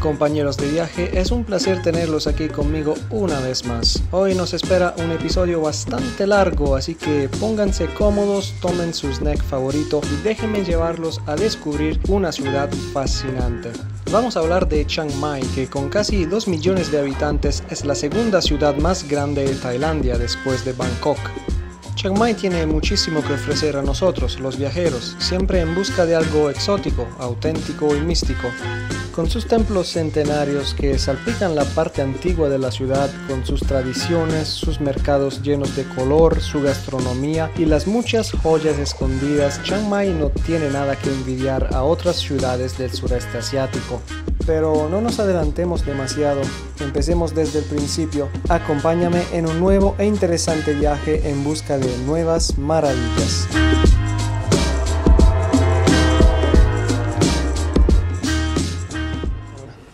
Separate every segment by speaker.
Speaker 1: compañeros de viaje, es un placer tenerlos aquí conmigo una vez más. Hoy nos espera un episodio bastante largo, así que pónganse cómodos, tomen su snack favorito y déjenme llevarlos a descubrir una ciudad fascinante. Vamos a hablar de Chiang Mai, que con casi 2 millones de habitantes es la segunda ciudad más grande de Tailandia después de Bangkok. Chiang Mai tiene muchísimo que ofrecer a nosotros, los viajeros, siempre en busca de algo exótico, auténtico y místico. Con sus templos centenarios que salpican la parte antigua de la ciudad, con sus tradiciones, sus mercados llenos de color, su gastronomía y las muchas joyas escondidas, Chiang Mai no tiene nada que envidiar a otras ciudades del sureste asiático. Pero no nos adelantemos demasiado, empecemos desde el principio. Acompáñame en un nuevo e interesante viaje en busca de nuevas maravillas.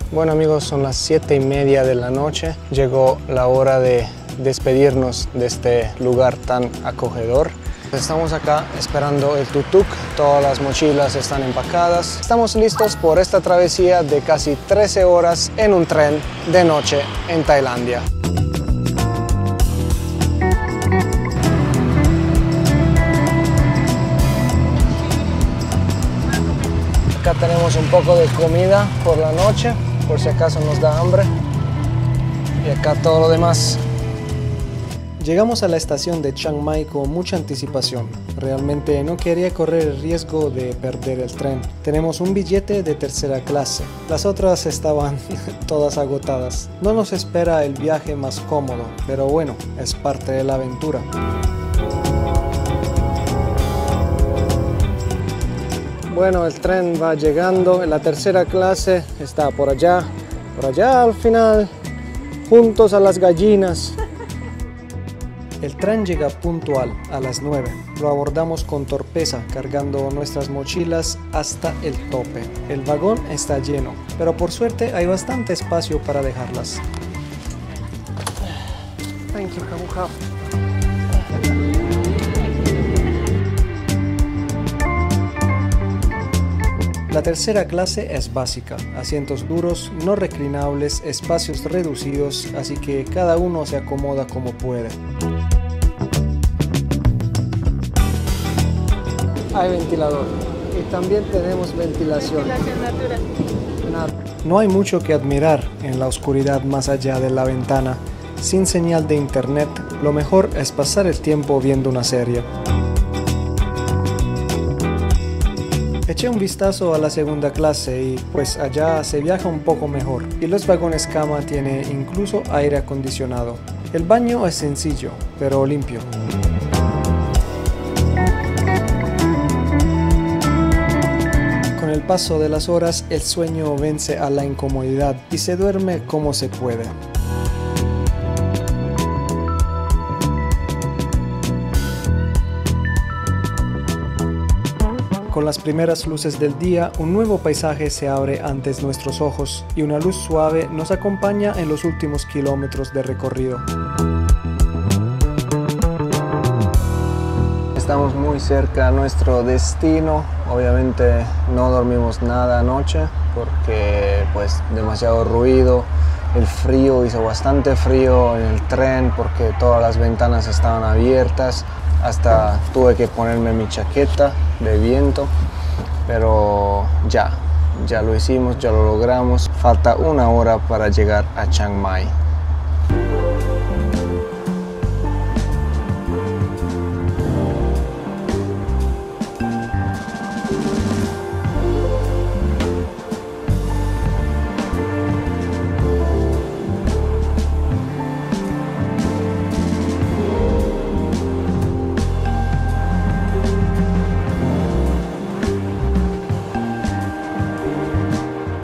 Speaker 1: Bueno amigos, son las 7:30 de la noche. Llegó la hora de despedirnos de este lugar tan acogedor. Estamos acá esperando el tuk-tuk, todas las mochilas están empacadas. Estamos listos por esta travesía de casi 13 horas en un tren de noche en Tailandia. Acá tenemos un poco de comida por la noche, por si acaso nos da hambre. Y acá todo lo demás. Llegamos a la estación de Chiang Mai con mucha anticipación. Realmente no quería correr el riesgo de perder el tren. Tenemos un billete de tercera clase. Las otras estaban todas agotadas. No nos espera el viaje más cómodo, pero bueno, es parte de la aventura. Bueno, el tren va llegando. En la tercera clase está por allá al final, juntos a las gallinas. El tren llega puntual a las 9. Lo abordamos con torpeza, cargando nuestras mochilas hasta el tope. El vagón está lleno, pero por suerte hay bastante espacio para dejarlas. Thank you, Kabuha. La tercera clase es básica, asientos duros, no reclinables, espacios reducidos, así que cada uno se acomoda como puede. Hay ventilador y también tenemos ventilación.
Speaker 2: Ventilación natural.
Speaker 1: No hay mucho que admirar en la oscuridad más allá de la ventana. Sin señal de internet, lo mejor es pasar el tiempo viendo una serie. Eché un vistazo a la segunda clase y pues allá se viaja un poco mejor y los vagones cama tiene incluso aire acondicionado. El baño es sencillo, pero limpio. Con el paso de las horas, el sueño vence a la incomodidad y se duerme como se puede. Con las primeras luces del día, un nuevo paisaje se abre ante nuestros ojos y una luz suave nos acompaña en los últimos kilómetros de recorrido. Estamos muy cerca a nuestro destino. Obviamente no dormimos nada anoche porque pues demasiado ruido. El frío, hizo bastante frío en el tren porque todas las ventanas estaban abiertas. Hasta tuve que ponerme mi chaqueta de viento, pero ya lo hicimos, ya lo logramos. Falta 1 hora para llegar a Chiang Mai.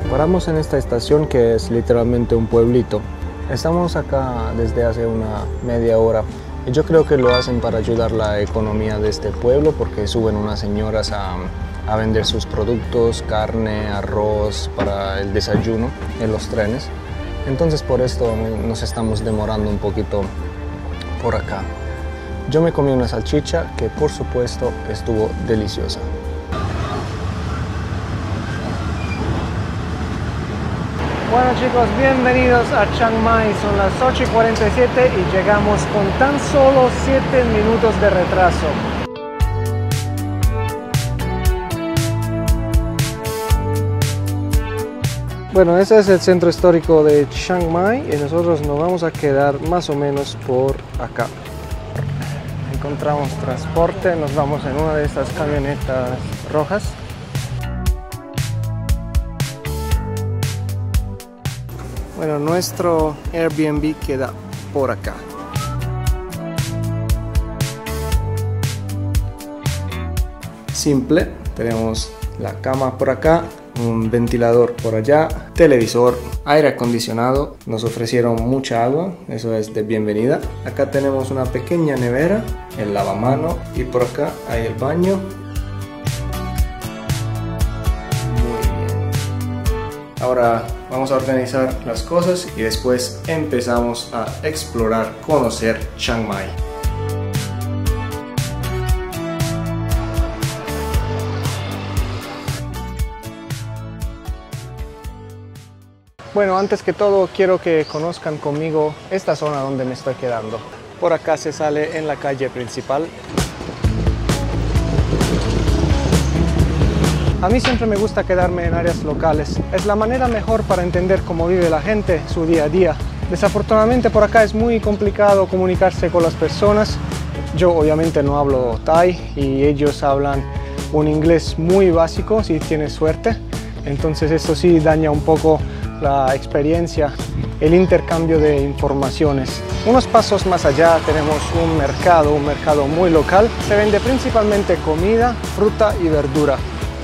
Speaker 1: Paramos en esta estación que es literalmente un pueblito. Estamos acá desde hace una media hora y yo creo que lo hacen para ayudar la economía de este pueblo porque suben unas señoras a vender sus productos, carne, arroz para el desayuno en los trenes. Entonces por esto nos estamos demorando un poquito por acá. Yo me comí una salchicha que por supuesto estuvo deliciosa. Bueno chicos, bienvenidos a Chiang Mai, son las 8:47 y llegamos con tan solo 7 minutos de retraso. Bueno, ese es el centro histórico de Chiang Mai y nosotros nos vamos a quedar más o menos por acá. Encontramos transporte, nos vamos en una de estas camionetas rojas. Bueno, nuestro Airbnb queda por acá. Simple, tenemos la cama por acá, un ventilador por allá, televisor, aire acondicionado, nos ofrecieron mucha agua, eso es de bienvenida. Acá tenemos una pequeña nevera, el lavamano y por acá hay el baño. Muy bien. Ahora vamos a organizar las cosas y después empezamos a explorar, conocer Chiang Mai. Bueno, antes que todo quiero que conozcan conmigo esta zona donde me estoy quedando. Por acá se sale en la calle principal. A mí siempre me gusta quedarme en áreas locales. Es la manera mejor para entender cómo vive la gente, su día a día. Desafortunadamente por acá es muy complicado comunicarse con las personas. Yo obviamente no hablo Thai y ellos hablan un inglés muy básico si tienes suerte. Entonces esto sí daña un poco la experiencia, el intercambio de informaciones. Unos pasos más allá tenemos un mercado muy local. Se vende principalmente comida, fruta y verdura.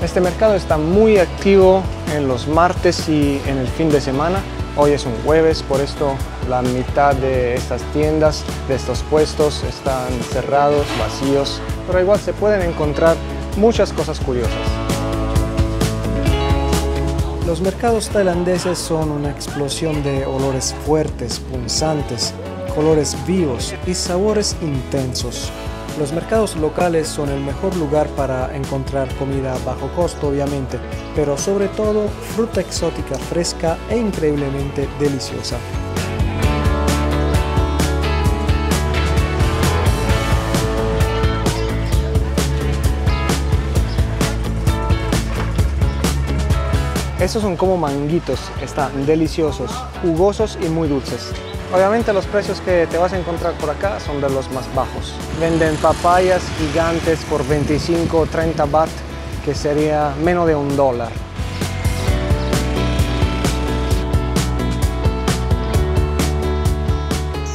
Speaker 1: Este mercado está muy activo en los martes y en el fin de semana. Hoy es un jueves, por esto la mitad de estas tiendas, de estos puestos están cerrados, vacíos, pero igual se pueden encontrar muchas cosas curiosas. Los mercados tailandeses son una explosión de olores fuertes, punzantes, colores vivos y sabores intensos. Los mercados locales son el mejor lugar para encontrar comida a bajo costo, obviamente, pero sobre todo fruta exótica fresca e increíblemente deliciosa. Estos son como manguitos, están deliciosos, jugosos y muy dulces. Obviamente los precios que te vas a encontrar por acá son de los más bajos. Venden papayas gigantes por 25 o 30 baht, que sería menos de $1.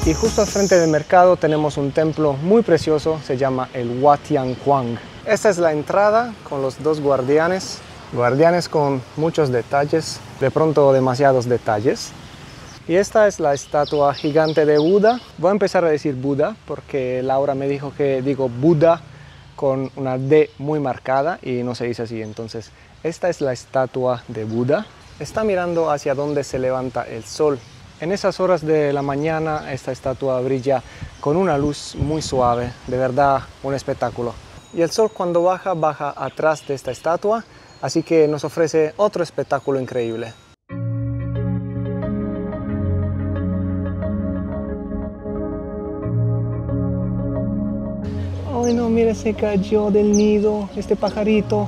Speaker 1: Y justo al frente del mercado tenemos un templo muy precioso, se llama el Wat Tian Quang. Esta es la entrada con los dos guardianes. Guardianes con muchos detalles, de pronto demasiados detalles. Y esta es la estatua gigante de Buda. Voy a empezar a decir Buda porque Laura me dijo que digo Buda con una D muy marcada y no se dice así. Entonces, esta es la estatua de Buda. Está mirando hacia donde se levanta el sol. En esas horas de la mañana esta estatua brilla con una luz muy suave, de verdad un espectáculo. Y el sol cuando baja, baja atrás de esta estatua. Así que nos ofrece otro espectáculo increíble. Ay no, mira, se cayó del nido este pajarito.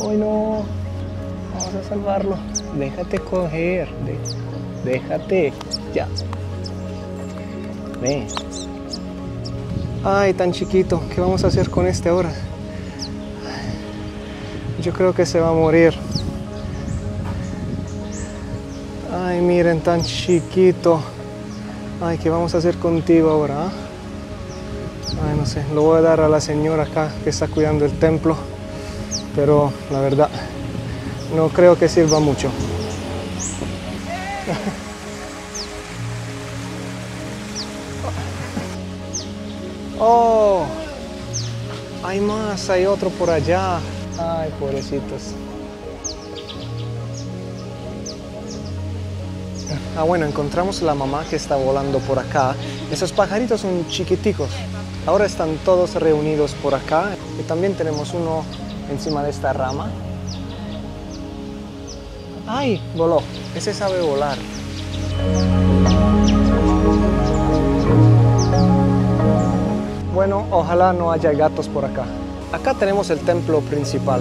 Speaker 1: Ay no, vamos a salvarlo. Déjate coger, déjate, ya. Ven. Ay, tan chiquito, ¿qué vamos a hacer con este ahora? Yo creo que se va a morir. Ay, miren, tan chiquito. Ay, ¿qué vamos a hacer contigo ahora? Ay, no sé, lo voy a dar a la señora acá que está cuidando el templo. Pero la verdad, no creo que sirva mucho. Oh, hay más, hay otro por allá. Ay, pobrecitos. Ah, bueno, encontramos la mamá que está volando por acá. Esos pajaritos son chiquiticos. Ahora están todos reunidos por acá. Y también tenemos uno encima de esta rama. ¡Ay! Voló. Ese sabe volar. Bueno, ojalá no haya gatos por acá. Acá tenemos el templo principal.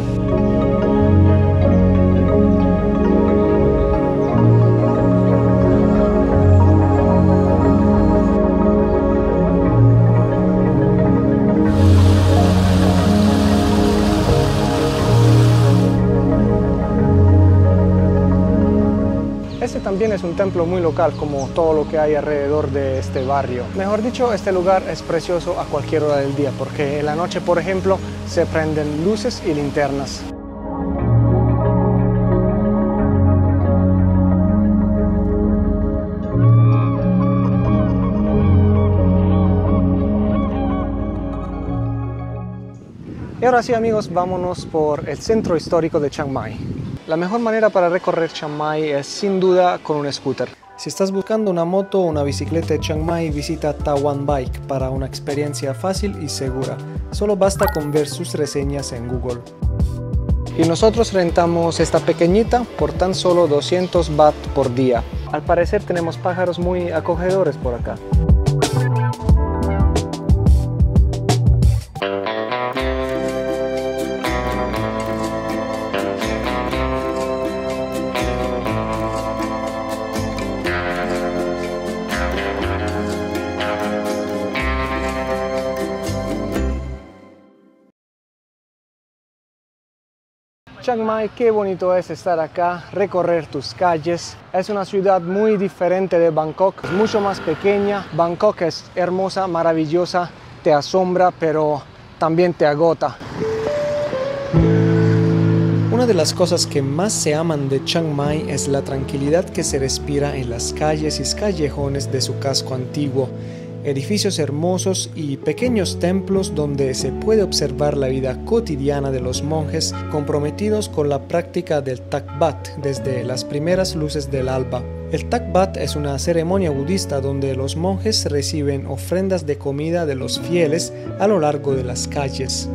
Speaker 1: Este también es un templo muy local, como todo lo que hay alrededor de este barrio. Mejor dicho, este lugar es precioso a cualquier hora del día, porque en la noche, por ejemplo, se prenden luces y linternas. Y ahora sí, amigos, vámonos por el centro histórico de Chiang Mai. La mejor manera para recorrer Chiang Mai es sin duda con un scooter. Si estás buscando una moto o una bicicleta de Chiang Mai, visita Tawan Bike para una experiencia fácil y segura. Solo basta con ver sus reseñas en Google. Y nosotros rentamos esta pequeñita por tan solo 200 baht por día. Al parecer tenemos pájaros muy acogedores por acá. Chiang Mai, qué bonito es estar acá, recorrer tus calles. Es una ciudad muy diferente de Bangkok, es mucho más pequeña. Bangkok es hermosa, maravillosa, te asombra, pero también te agota. Una de las cosas que más se aman de Chiang Mai es la tranquilidad que se respira en las calles y callejones de su casco antiguo. Edificios hermosos y pequeños templos donde se puede observar la vida cotidiana de los monjes comprometidos con la práctica del Thak Bat desde las primeras luces del alba. El Thak Bat es una ceremonia budista donde los monjes reciben ofrendas de comida de los fieles a lo largo de las calles.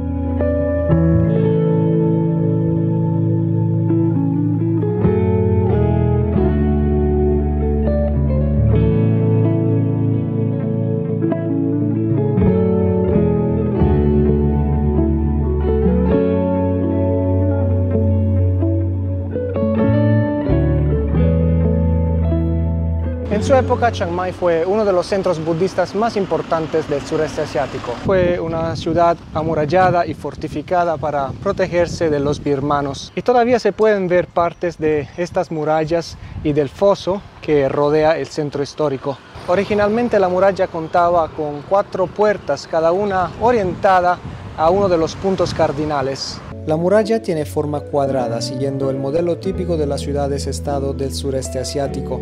Speaker 1: En su época, Chiang Mai fue uno de los centros budistas más importantes del sureste asiático. Fue una ciudad amurallada y fortificada para protegerse de los birmanos. Y todavía se pueden ver partes de estas murallas y del foso que rodea el centro histórico. Originalmente la muralla contaba con 4 puertas, cada una orientada a uno de los puntos cardinales. La muralla tiene forma cuadrada, siguiendo el modelo típico de las ciudades-estado del sureste asiático.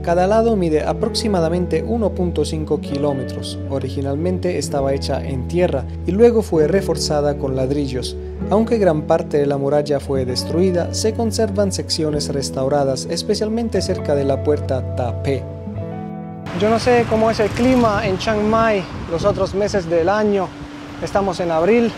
Speaker 1: Cada lado mide aproximadamente 1.5 kilómetros. Originalmente estaba hecha en tierra y luego fue reforzada con ladrillos. Aunque gran parte de la muralla fue destruida, se conservan secciones restauradas, especialmente cerca de la puerta Ta Pe. Yo no sé cómo es el clima en Chiang Mai los otros meses del año. Estamos en abril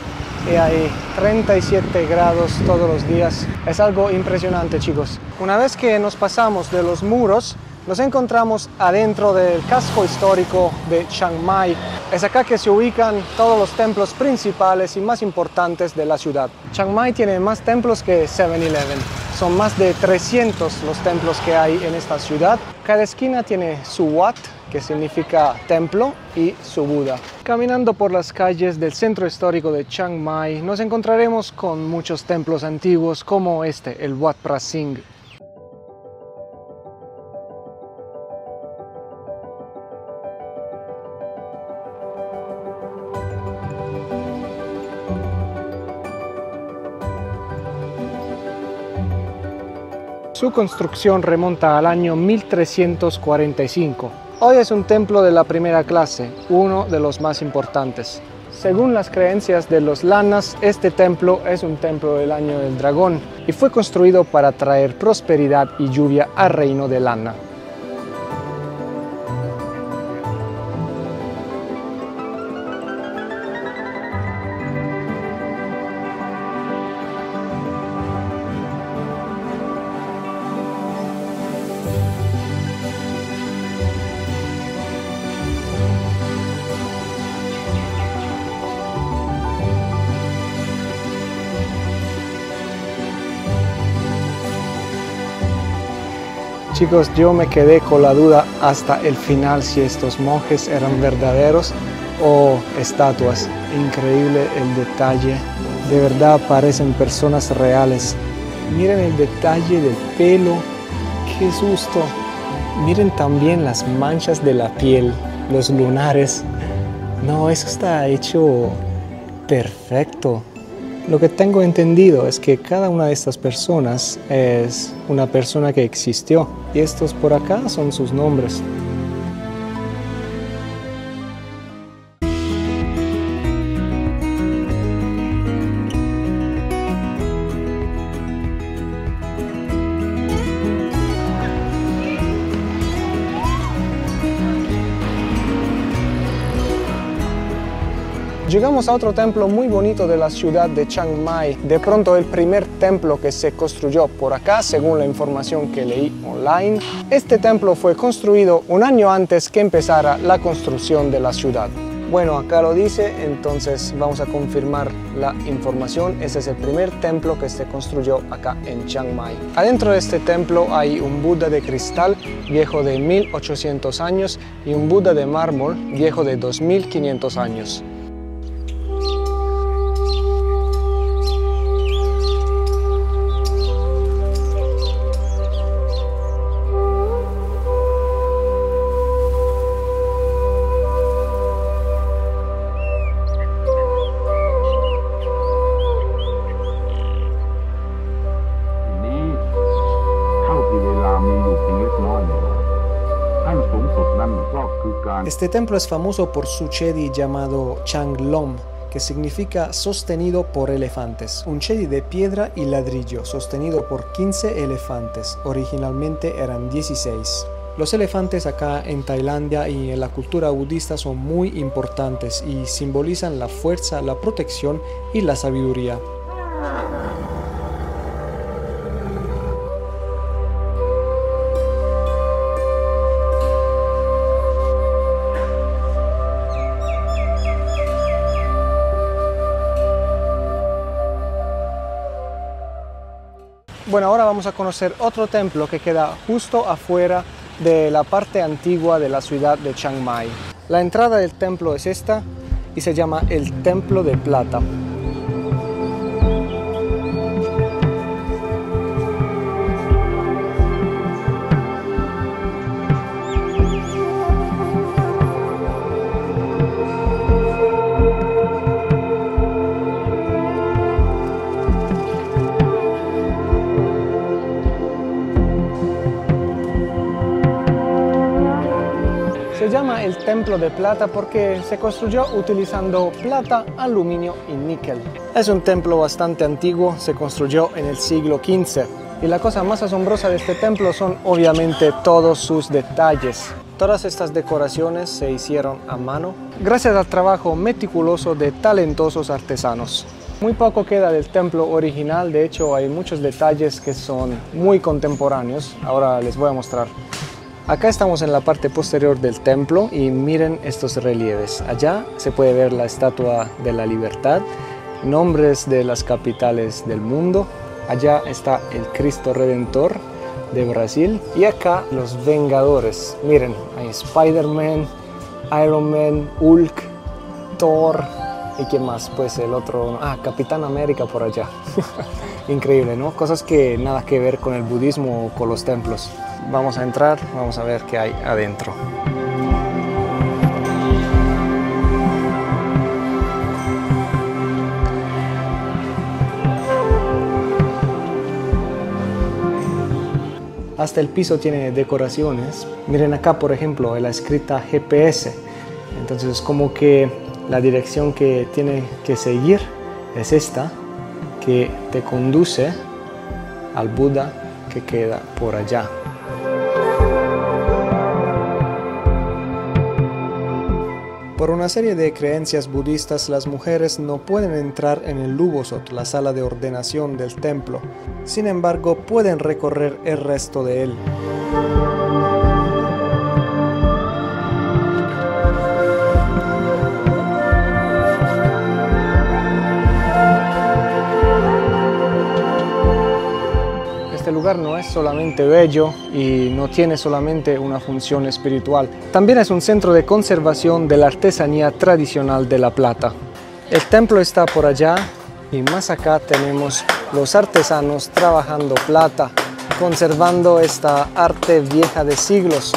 Speaker 1: y hay 37 grados todos los días. Es algo impresionante, chicos. Una vez que nos pasamos de los muros, nos encontramos adentro del casco histórico de Chiang Mai. Es acá que se ubican todos los templos principales y más importantes de la ciudad. Chiang Mai tiene más templos que 7-Eleven. Son más de 300 los templos que hay en esta ciudad. Cada esquina tiene su Wat, que significa templo, y su Buda. Caminando por las calles del centro histórico de Chiang Mai, nos encontraremos con muchos templos antiguos como este, el Wat Phra Singh. Su construcción remonta al año 1345. Hoy es un templo de la primera clase, uno de los más importantes. Según las creencias de los Lanas, este templo es un templo del año del dragón y fue construido para traer prosperidad y lluvia al reino de Lana. Chicos, yo me quedé con la duda hasta el final si estos monjes eran verdaderos o estatuas. Increíble el detalle, de verdad parecen personas reales. Miren el detalle del pelo, qué susto. Miren también las manchas de la piel, los lunares. No, eso está hecho perfecto. Lo que tengo entendido es que cada una de estas personas es una persona que existió y estos por acá son sus nombres. Llegamos a otro templo muy bonito de la ciudad de Chiang Mai. De pronto el primer templo que se construyó por acá, según la información que leí online. Este templo fue construido un año antes que empezara la construcción de la ciudad. Bueno, acá lo dice, entonces vamos a confirmar la información. Este es el primer templo que se construyó acá en Chiang Mai. Adentro de este templo hay un Buda de cristal viejo de 1800 años y un Buda de mármol viejo de 2500 años. Este templo es famoso por su chedi llamado Changlom, que significa sostenido por elefantes. Un chedi de piedra y ladrillo sostenido por 15 elefantes. Originalmente eran 16. Los elefantes acá en Tailandia y en la cultura budista son muy importantes y simbolizan la fuerza, la protección y la sabiduría. Bueno, ahora vamos a conocer otro templo que queda justo afuera de la parte antigua de la ciudad de Chiang Mai. La entrada del templo es esta y se llama el Templo de Plata. Se llama el Templo de Plata porque se construyó utilizando plata, aluminio y níquel. Es un templo bastante antiguo, se construyó en el siglo XV. Y la cosa más asombrosa de este templo son obviamente todos sus detalles. Todas estas decoraciones se hicieron a mano gracias al trabajo meticuloso de talentosos artesanos. Muy poco queda del templo original, de hecho hay muchos detalles que son muy contemporáneos. Ahora les voy a mostrar. Acá estamos en la parte posterior del templo y miren estos relieves. Allá se puede ver la Estatua de la Libertad, nombres de las capitales del mundo. Allá está el Cristo Redentor de Brasil y acá los Vengadores. Miren, hay Spider-Man, Iron Man, Hulk, Thor y quién más, pues el otro, Capitán América por allá. Increíble, ¿no? Cosas que nada que ver con el budismo o con los templos. Vamos a entrar, vamos a ver qué hay adentro. Hasta el piso tiene decoraciones. Miren acá, por ejemplo, la escrita GPS. Entonces es como que la dirección que tiene que seguir es esta, que te conduce al Buda que queda por allá. Por una serie de creencias budistas, las mujeres no pueden entrar en el Lubosot, la sala de ordenación del templo. Sin embargo, pueden recorrer el resto de él. Este lugar lugar no es solamente bello y no tiene solamente una función espiritual, también es un centro de conservación de la artesanía tradicional de La Plata. El templo está por allá y más acá tenemos los artesanos trabajando plata, conservando esta arte vieja de siglos.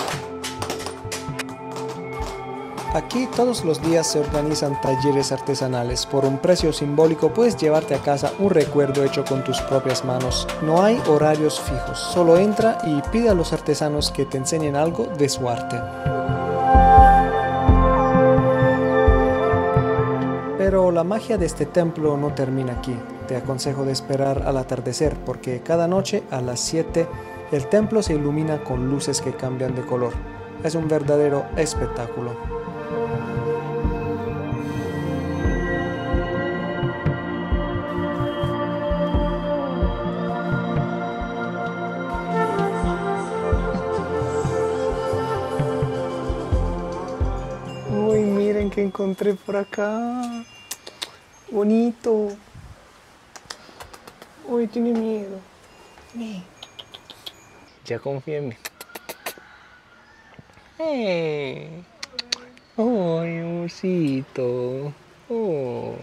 Speaker 1: Aquí todos los días se organizan talleres artesanales. Por un precio simbólico puedes llevarte a casa un recuerdo hecho con tus propias manos. No hay horarios fijos, solo entra y pide a los artesanos que te enseñen algo de su arte. Pero la magia de este templo no termina aquí. Te aconsejo de esperar al atardecer porque cada noche a las 7 el templo se ilumina con luces que cambian de color. Es un verdadero espectáculo. Uy, miren que encontré por acá. Bonito. Uy, tiene miedo. Ya confía en mí. Ay, osito. Oh.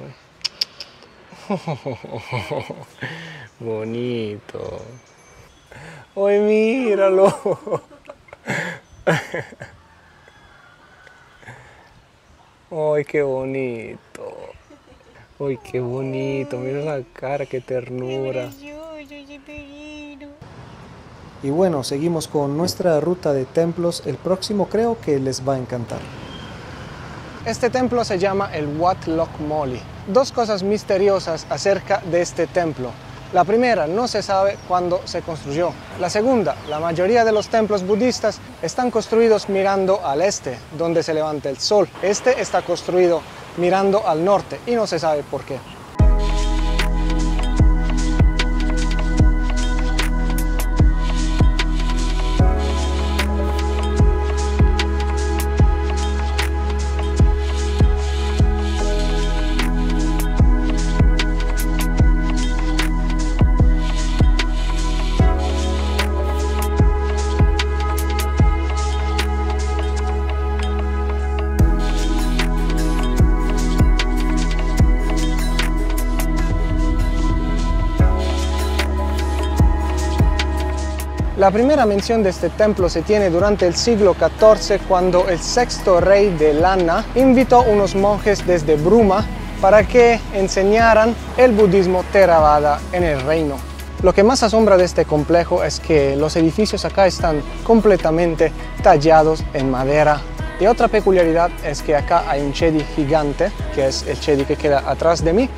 Speaker 1: Bonito. Ay, míralo. Ay, qué bonito. Ay, qué bonito. Mira la cara, qué ternura. Y bueno, seguimos con nuestra ruta de templos. El próximo creo que les va a encantar. Este templo se llama el Wat Lok Moli. Dos cosas misteriosas acerca de este templo. La primera, no se sabe cuándo se construyó. La segunda, la mayoría de los templos budistas están construidos mirando al este, donde se levanta el sol. Este está construido mirando al norte y no se sabe por qué. La primera mención de este templo se tiene durante el siglo XIV cuando el sexto rey de Lanna invitó a unos monjes desde Bruma para que enseñaran el budismo Theravada en el reino. Lo que más asombra de este complejo es que los edificios acá están completamente tallados en madera. Y otra peculiaridad es que acá hay un chedi gigante, que es el chedi que queda atrás de mí,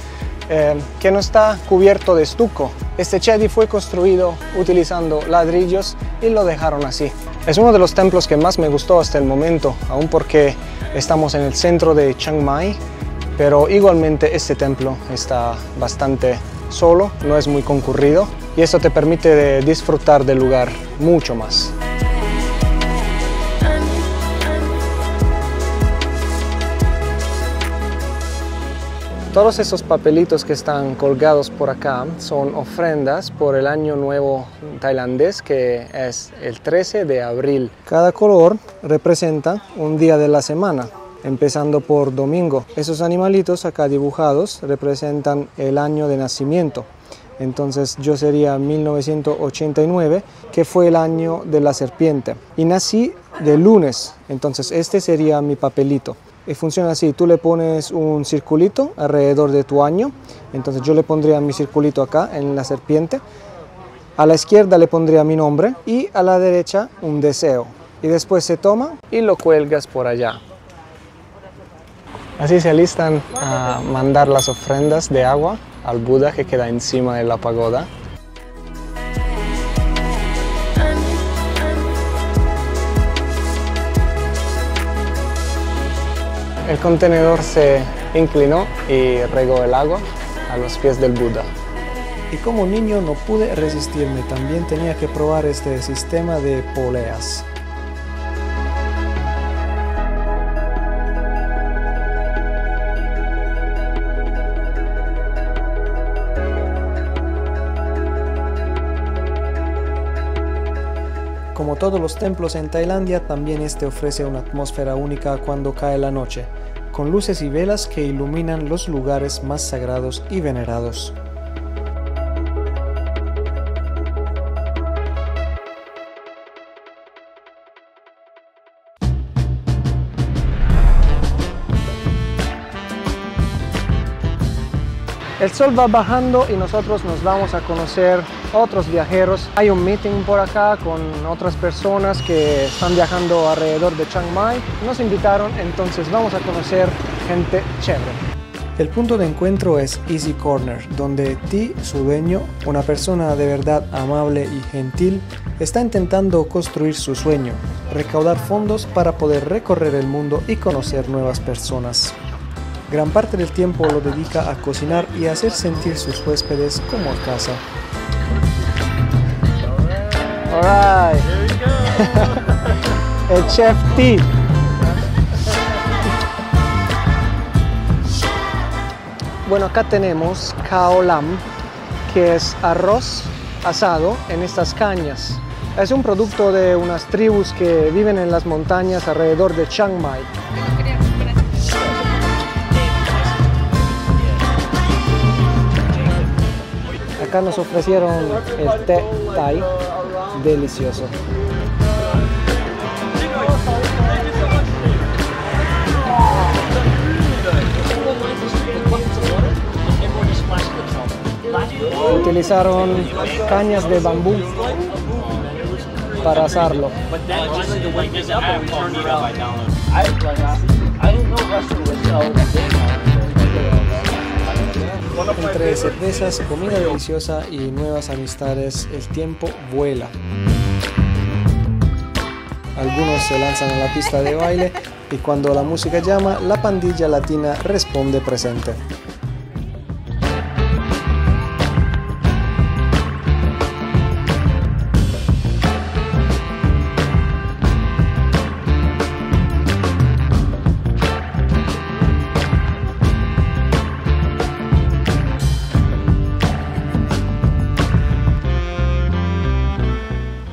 Speaker 1: que no está cubierto de estuco. Este chedi fue construido utilizando ladrillos y lo dejaron así. Es uno de los templos que más me gustó hasta el momento, aún porque estamos en el centro de Chiang Mai, pero igualmente este templo está bastante solo, no es muy concurrido y esto te permite disfrutar del lugar mucho más. Todos esos papelitos que están colgados por acá son ofrendas por el Año Nuevo tailandés, que es el 13 de abril. Cada color representa un día de la semana, empezando por domingo. Esos animalitos acá dibujados representan el año de nacimiento. Entonces yo sería 1989, que fue el año de la serpiente. Y nací de lunes, entonces este sería mi papelito. Y funciona así, tú le pones un circulito alrededor de tu año, entonces yo le pondría mi circulito acá en la serpiente, a la izquierda le pondría mi nombre y a la derecha un deseo. Y después se toma y lo cuelgas por allá. Así se alistan a mandar las ofrendas de agua al Buda que queda encima de la pagoda. El contenedor se inclinó y regó el agua a los pies del Buda. Y como niño no pude resistirme, también tenía que probar este sistema de poleas. Como todos los templos en Tailandia, también este ofrece una atmósfera única cuando cae la noche, con luces y velas que iluminan los lugares más sagrados y venerados. El sol va bajando y nosotros nos vamos a conocer otros viajeros. Hay un meeting por acá con otras personas que están viajando alrededor de Chiang Mai. Nos invitaron, entonces vamos a conocer gente chévere. El punto de encuentro es Easy Corner, donde T, su dueño, una persona de verdad amable y gentil, está intentando construir su sueño, recaudar fondos para poder recorrer el mundo y conocer nuevas personas. Gran parte del tiempo lo dedica a cocinar y a hacer sentir sus huéspedes como a casa. All right. El chef T. Bueno, acá tenemos khao lam, que es arroz asado en estas cañas. Es un producto de unas tribus que viven en las montañas alrededor de Chiang Mai. Acá nos ofrecieron el té Thai, delicioso. Utilizaron cañas de bambú para asarlo. Entre cervezas, comida deliciosa y nuevas amistades, el tiempo vuela. Algunos se lanzan a la pista de baile y cuando la música llama, la pandilla latina responde presente.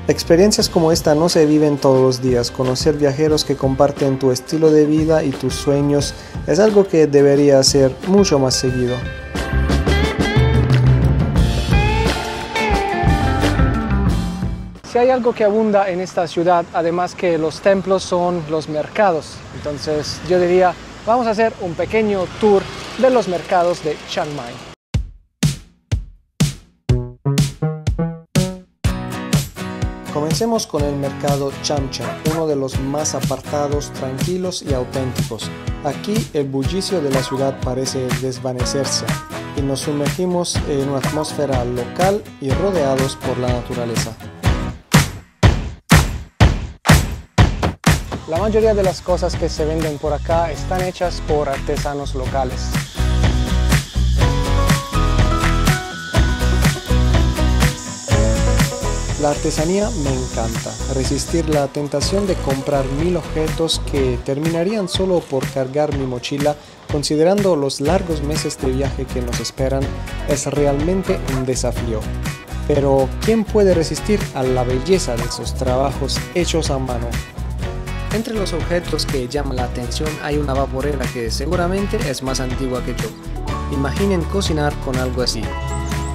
Speaker 1: Experiencias como esta no se viven todos los días. Conocer viajeros que comparten tu estilo de vida y tus sueños es algo que debería ser mucho más seguido. Si hay algo que abunda en esta ciudad, además que los templos, son los mercados. Entonces yo diría, vamos a hacer un pequeño tour de los mercados de Chiang Mai. Comencemos con el mercado Cham Cham, uno de los más apartados, tranquilos y auténticos. Aquí el bullicio de la ciudad parece desvanecerse y nos sumergimos en una atmósfera local y rodeados por la naturaleza. La mayoría de las cosas que se venden por acá están hechas por artesanos locales. La artesanía me encanta. Resistir la tentación de comprar 1000 objetos que terminarían solo por cargar mi mochila, considerando los largos meses de viaje que nos esperan, es realmente un desafío. Pero, ¿quién puede resistir a la belleza de esos trabajos hechos a mano? Entre los objetos que llaman la atención hay una vaporera que seguramente es más antigua que yo. Imaginen cocinar con algo así.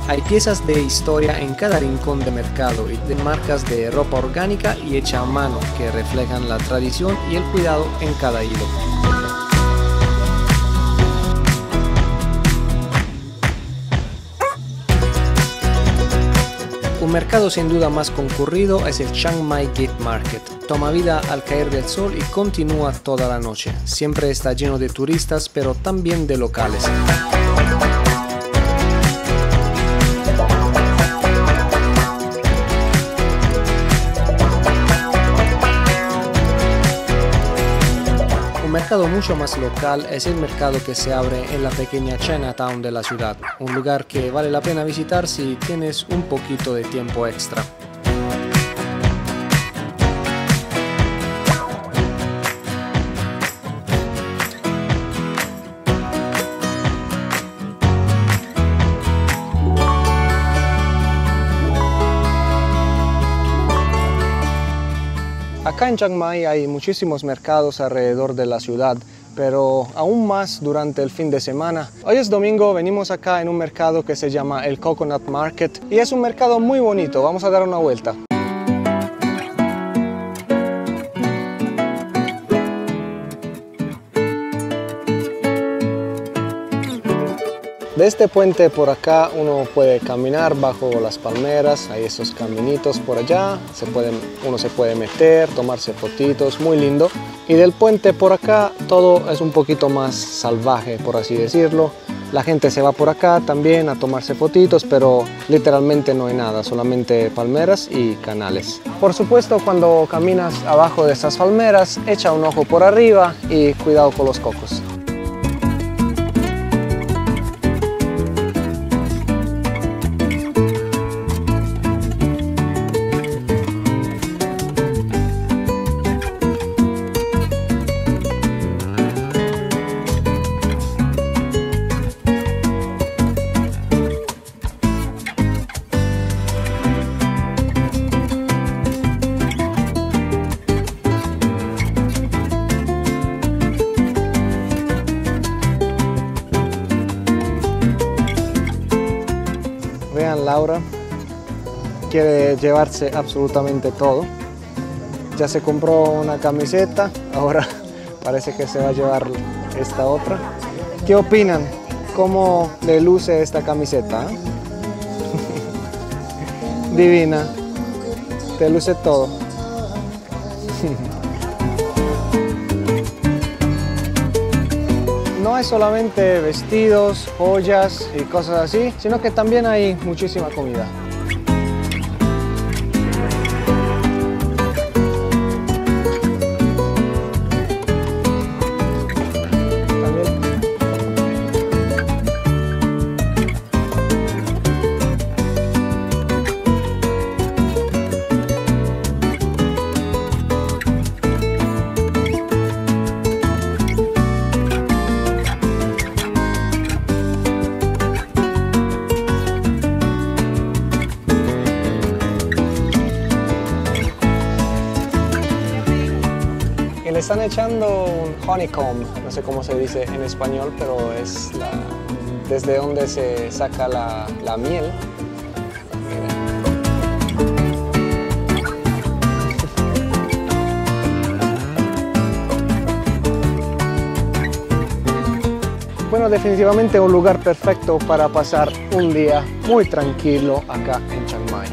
Speaker 1: Hay piezas de historia en cada rincón de mercado y de marcas de ropa orgánica y hecha a mano que reflejan la tradición y el cuidado en cada hilo. Un mercado sin duda más concurrido es el Chiang Mai Gate Market. Toma vida al caer del sol y continúa toda la noche. Siempre está lleno de turistas, pero también de locales. Un mercado mucho más local es el mercado que se abre en la pequeña Chinatown de la ciudad, un lugar que vale la pena visitar si tienes un poquito de tiempo extra. Acá en Chiang Mai hay muchísimos mercados alrededor de la ciudad, pero aún más durante el fin de semana. Hoy es domingo, venimos acá en un mercado que se llama el Coconut Market y es un mercado muy bonito. Vamos a dar una vuelta. De este puente por acá uno puede caminar bajo las palmeras, hay esos caminitos por allá, uno se puede meter, tomarse fotitos, muy lindo. Y del puente por acá todo es un poquito más salvaje, por así decirlo. La gente se va por acá también a tomarse fotitos, pero literalmente no hay nada, solamente palmeras y canales. Por supuesto, cuando caminas abajo de esas palmeras, echa un ojo por arriba y cuidado con los cocos. Vean, Laura quiere llevarse absolutamente todo. Ya se compró una camiseta, ahora parece que se va a llevar esta otra. ¿Qué opinan? ¿Cómo le luce esta camiseta? Divina, te luce todo. No hay solamente vestidos, joyas y cosas así, sino que también hay muchísima comida. Le están echando un honeycomb, no sé cómo se dice en español, pero es desde donde se saca la miel. Bueno, definitivamente un lugar perfecto para pasar un día muy tranquilo acá en Chiang Mai.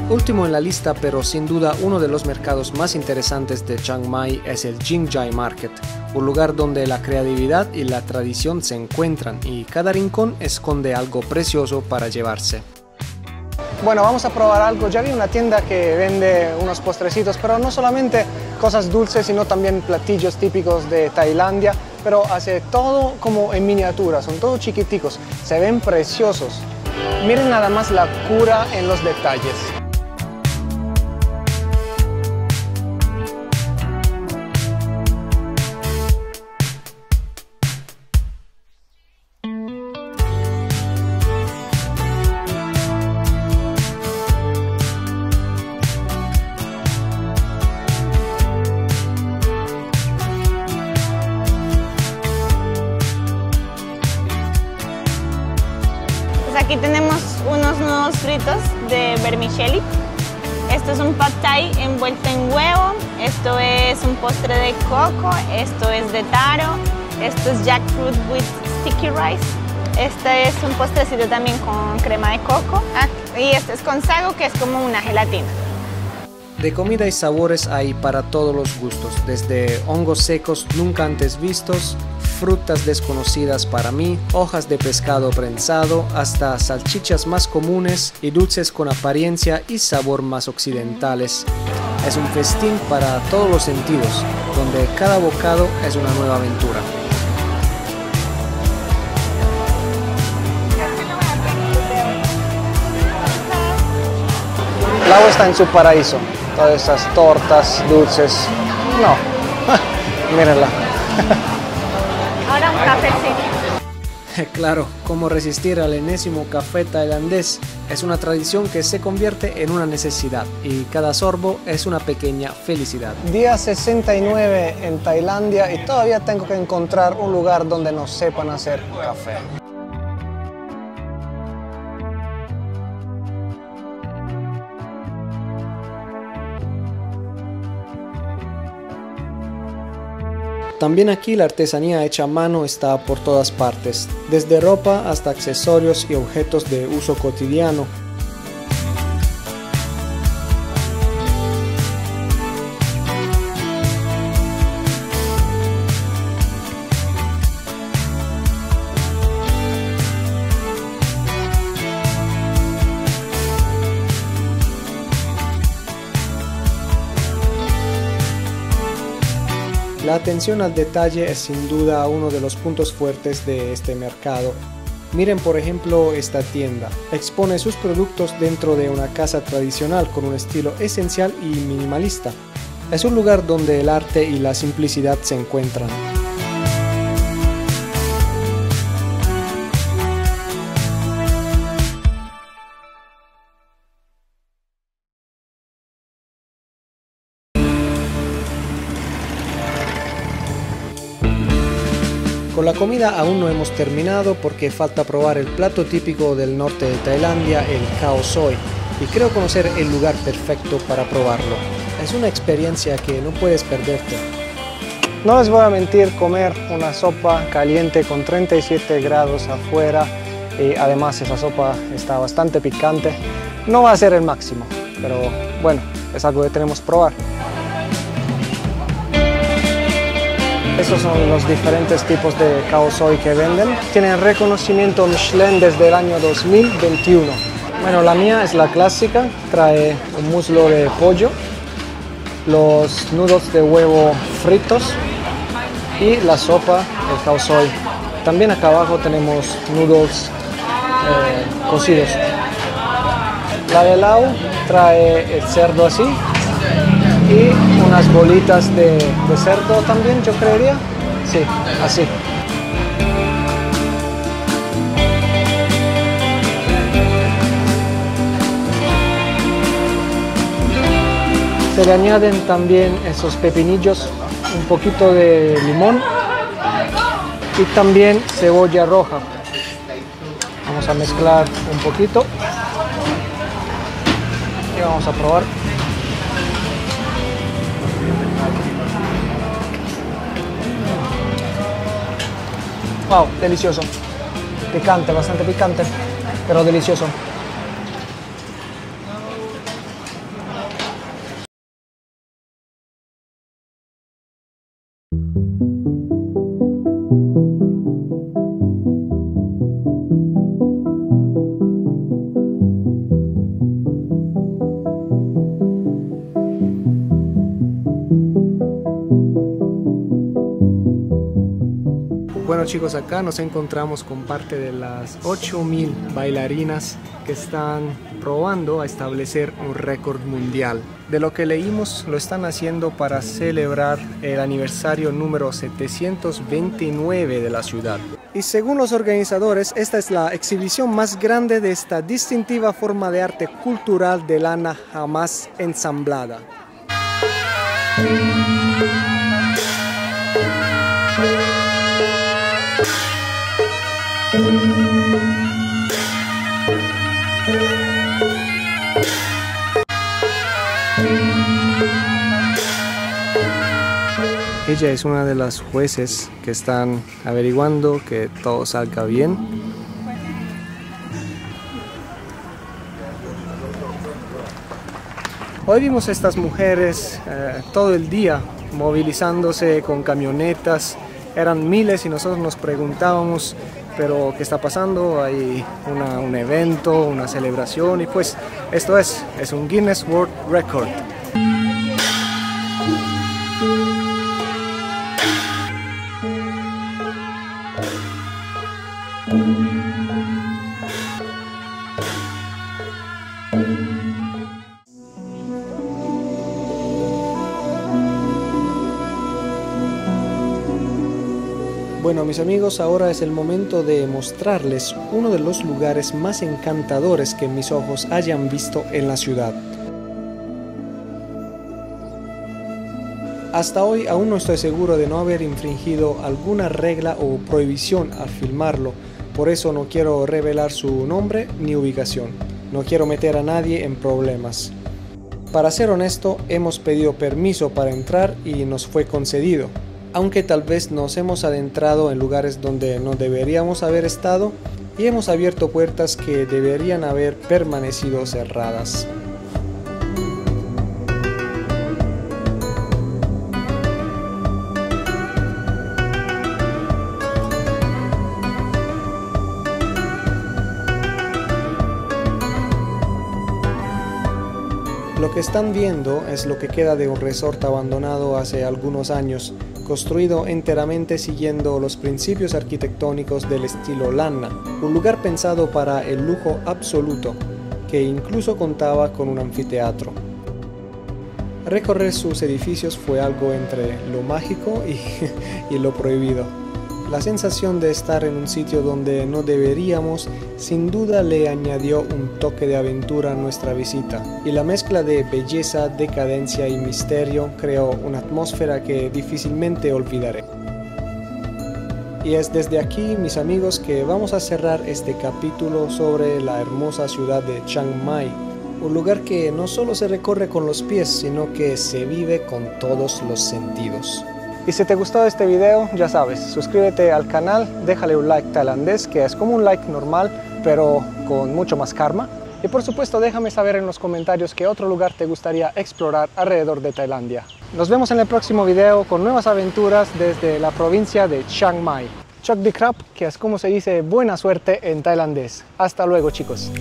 Speaker 1: Último en la lista, pero sin duda uno de los mercados más interesantes de Chiang Mai es el Jingjai Market, un lugar donde la creatividad y la tradición se encuentran y cada rincón esconde algo precioso para llevarse. Bueno, vamos a probar algo. Ya vi una tienda que vende unos postrecitos, pero no solamente cosas dulces, sino también platillos típicos de Tailandia, pero hace todo como en miniatura, son todos chiquiticos, se ven preciosos. Miren nada más la cura en los detalles.
Speaker 2: Aquí tenemos unos nudos fritos de vermicelli. Esto es un pad thai envuelto en huevo. Esto es un postre de coco. Esto es de taro. Esto es jackfruit with sticky rice. Este es un postrecito también con crema de coco. Y este es con sago, que es como una gelatina.
Speaker 1: De comida y sabores hay para todos los gustos, desde hongos secos nunca antes vistos, frutas desconocidas para mí, hojas de pescado prensado, hasta salchichas más comunes y dulces con apariencia y sabor más occidentales. Es un festín para todos los sentidos, donde cada bocado es una nueva aventura. Lau está en su paraíso. Todas esas tortas, dulces. No, mírenla.
Speaker 2: Ahora un cafecito.
Speaker 1: Claro, ¿cómo resistir al enésimo café tailandés? Es una tradición que se convierte en una necesidad y cada sorbo es una pequeña felicidad. Día 69 en Tailandia y todavía tengo que encontrar un lugar donde nos sepan hacer café. También aquí la artesanía hecha a mano está por todas partes, desde ropa hasta accesorios y objetos de uso cotidiano. La atención al detalle es sin duda uno de los puntos fuertes de este mercado. Miren por ejemplo esta tienda. Expone sus productos dentro de una casa tradicional con un estilo esencial y minimalista. Es un lugar donde el arte y la simplicidad se encuentran. Con la comida aún no hemos terminado porque falta probar el plato típico del norte de Tailandia, el khao soi, y creo conocer el lugar perfecto para probarlo. Es una experiencia que no puedes perderte. No les voy a mentir, comer una sopa caliente con 37 grados afuera y además esa sopa está bastante picante, no va a ser el máximo, pero bueno, es algo que tenemos que probar. Estos son los diferentes tipos de khao soi que venden. Tienen reconocimiento Michelin desde el año 2021. Bueno, la mía es la clásica. Trae un muslo de pollo, los noodles de huevo fritos y la sopa, el khao soi. También acá abajo tenemos noodles cocidos. La de Lao trae el cerdo así. Y unas bolitas de cerdo también, yo creería. Sí, así. Se le añaden también esos pepinillos, un poquito de limón y también cebolla roja. Vamos a mezclar un poquito y vamos a probar. Wow, delicioso. Picante, bastante picante, pero delicioso. Bueno chicos, acá nos encontramos con parte de las 8000 bailarinas que están probando a establecer un récord mundial. De lo que leímos, lo están haciendo para celebrar el aniversario número 729 de la ciudad. Y según los organizadores, esta es la exhibición más grande de esta distintiva forma de arte cultural de lana jamás ensamblada. Ella es una de las jueces que están averiguando que todo salga bien. Hoy vimos a estas mujeres todo el día movilizándose con camionetas. Eran miles y nosotros nos preguntábamos, pero ¿qué está pasando? Hay un evento, una celebración y pues esto es un Guinness World Record. Bueno mis amigos, ahora es el momento de mostrarles uno de los lugares más encantadores que mis ojos hayan visto en la ciudad. Hasta hoy aún no estoy seguro de no haber infringido alguna regla o prohibición al filmarlo, por eso no quiero revelar su nombre ni ubicación. No quiero meter a nadie en problemas. Para ser honesto, hemos pedido permiso para entrar y nos fue concedido. Aunque tal vez nos hemos adentrado en lugares donde no deberíamos haber estado y hemos abierto puertas que deberían haber permanecido cerradas. Lo que están viendo es lo que queda de un resort abandonado hace algunos años, construido enteramente siguiendo los principios arquitectónicos del estilo Lanna, un lugar pensado para el lujo absoluto, que incluso contaba con un anfiteatro. Recorrer sus edificios fue algo entre lo mágico y lo prohibido. La sensación de estar en un sitio donde no deberíamos sin duda le añadió un toque de aventura a nuestra visita, y la mezcla de belleza, decadencia y misterio creó una atmósfera que difícilmente olvidaré. Y es desde aquí, mis amigos, que vamos a cerrar este capítulo sobre la hermosa ciudad de Chiang Mai, un lugar que no solo se recorre con los pies, sino que se vive con todos los sentidos. Y si te gustó este video, ya sabes, suscríbete al canal, déjale un like tailandés, que es como un like normal, pero con mucho más karma. Y por supuesto, déjame saber en los comentarios qué otro lugar te gustaría explorar alrededor de Tailandia. Nos vemos en el próximo video con nuevas aventuras desde la provincia de Chiang Mai. Chok di Krap, que es como se dice buena suerte en tailandés. Hasta luego, chicos.